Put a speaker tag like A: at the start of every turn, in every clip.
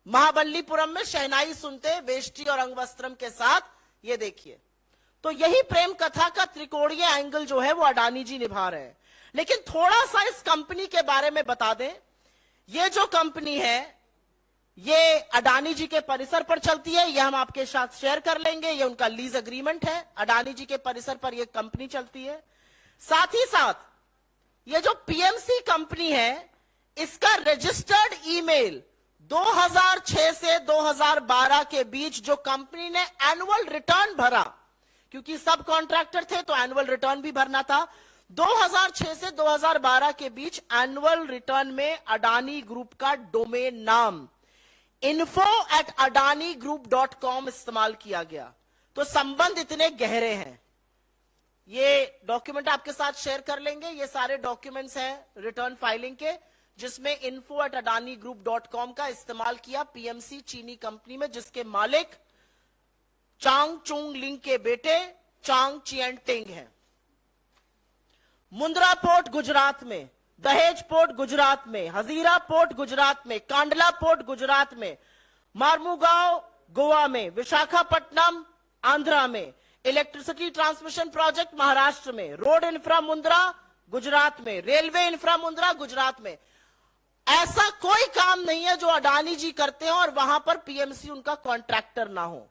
A: महाबलीपुरम में शहनाई सुनते वेष्टी और अंगवस्त्रम के साथ, ये देखिए। तो यही प्रेम कथा का त्रिकोणीय एंगल जो है वो अडानी जी निभा रहे हैं। लेकिन थोड़ा सा इस कंपनी के बारे में बता दें। ये जो कंपनी है ये अडानी जी के परिसर पर चलती है, ये हम आपके साथ शेयर कर लेंगे। ये उनका लीज एग्रीमेंट है, अडानी जी के परिसर पर यह कंपनी चलती है। साथ ही साथ ये जो पीएमसी कंपनी है इसका रजिस्टर्ड ईमेल 2006 से 2012 के बीच जो कंपनी ने एनुअल रिटर्न भरा, क्योंकि सब कॉन्ट्रैक्टर थे तो एनुअल रिटर्न भी भरना था, 2006 से 2012 के बीच एनुअल रिटर्न में अडानी ग्रुप का डोमेन नाम info@adanigroup.com इस्तेमाल किया गया। तो संबंध इतने गहरे हैं। ये डॉक्यूमेंट आपके साथ शेयर कर लेंगे। ये सारे डॉक्यूमेंट्स हैं रिटर्न फाइलिंग के, जिसमें info@adanigroup.com का इस्तेमाल किया पीएमसी चीनी कंपनी में, जिसके मालिक चांग चुंग लिंग के बेटे चांग चियन टिंग हैं। मुंद्रा पोर्ट गुजरात में, दहेज पोर्ट गुजरात में, हजीरा पोर्ट गुजरात में, कांडला पोर्ट गुजरात में, मारमुगांव गोवा में, विशाखापट्टनम आंध्रा में, इलेक्ट्रिसिटी ट्रांसमिशन प्रोजेक्ट महाराष्ट्र में, रोड इंफ्रा मुंद्रा गुजरात में, रेलवे इंफ्रा मुंद्रा गुजरात में। ऐसा कोई काम नहीं है जो अडानी जी करते हो और वहां पर पीएमसी उनका कॉन्ट्रैक्टर ना हो।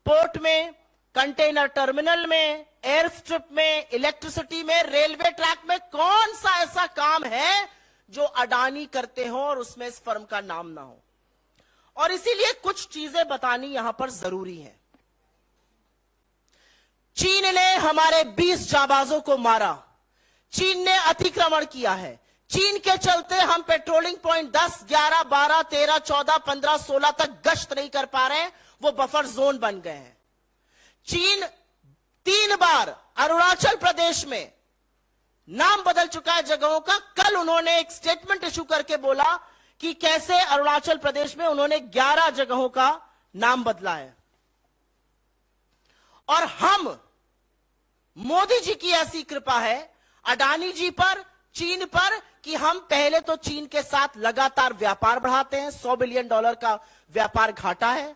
A: पोर्ट में, कंटेनर टर्मिनल में, एयर स्ट्रिप में, इलेक्ट्रिसिटी में, रेलवे ट्रैक में कौन सा ऐसा काम है जो अडानी करते हो और उसमें इस फर्म का नाम ना हो। और इसीलिए कुछ चीजें बतानी यहां पर जरूरी है। चीन ने हमारे 20 जाबाजों को मारा, चीन ने अतिक्रमण किया है, चीन के चलते हम पेट्रोलिंग पॉइंट 10, 11, 12, 13, 14, 15, 16 तक गश्त नहीं कर पा रहे हैं, वो बफर जोन बन गए हैं। चीन 3 बार अरुणाचल प्रदेश में नाम बदल चुका है जगहों का। कल उन्होंने एक स्टेटमेंट इशू करके बोला कि कैसे अरुणाचल प्रदेश में उन्होंने 11 जगहों का नाम बदला है। और हम, मोदी जी की ऐसी कृपा है अडानी जी पर, चीन पर, कि हम पहले तो चीन के साथ लगातार व्यापार बढ़ाते हैं। $100 बिलियन का व्यापार घाटा है।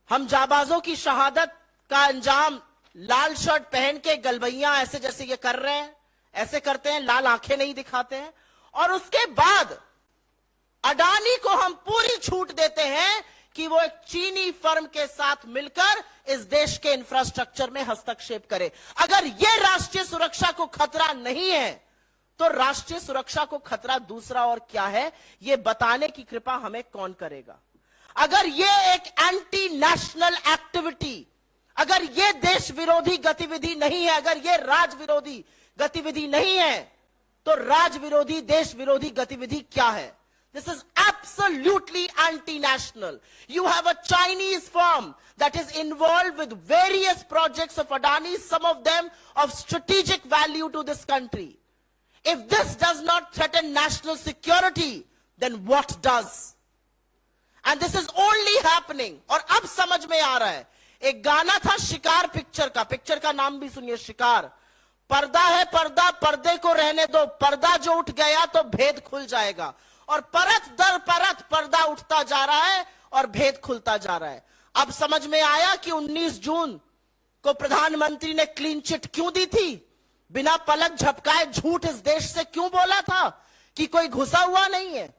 A: हम जाबाजों की शहादत का अंजाम लाल शर्ट पहन के गलबैया ऐसे जैसे ये कर रहे हैं, ऐसे करते हैं, लाल आंखें नहीं दिखाते हैं। और उसके बाद अडानी को हम पूरी छूट देते हैं कि वो एक चीनी फर्म के साथ मिलकर इस देश के इंफ्रास्ट्रक्चर में हस्तक्षेप करे। अगर ये राष्ट्रीय सुरक्षा को खतरा नहीं है तो राष्ट्रीय सुरक्षा को खतरा दूसरा और क्या है, ये बताने की कृपा हमें कौन करेगा। अगर ये एक एंटी नेशनल एक्टिविटी, अगर ये देश विरोधी गतिविधि नहीं है, अगर ये राज विरोधी गतिविधि नहीं है, तो राज विरोधी, देश विरोधी गतिविधि क्या है? This is absolutely anti-national. You have a Chinese firm that is involved with various projects of Adani, some of them of strategic value to this country. If this does not threaten national security, then what does? And this is only happening. और अब समझ में आ रहा है। एक गाना था शिकार पिक्चर का नाम भी सुनिए, शिकार। पर्दा है पर्दा, पर्दे को रहने दो, पर्दा जो उठ गया तो भेद खुल जाएगा। और परत दर परत पर्दा उठता जा रहा है और भेद खुलता जा रहा है। अब समझ में आया कि 19 जून को प्रधानमंत्री ने क्लीन चिट क्यों दी थी, बिना पलक झपकाए झूठ इस देश से क्यों बोला था कि कोई घुसा हुआ नहीं है।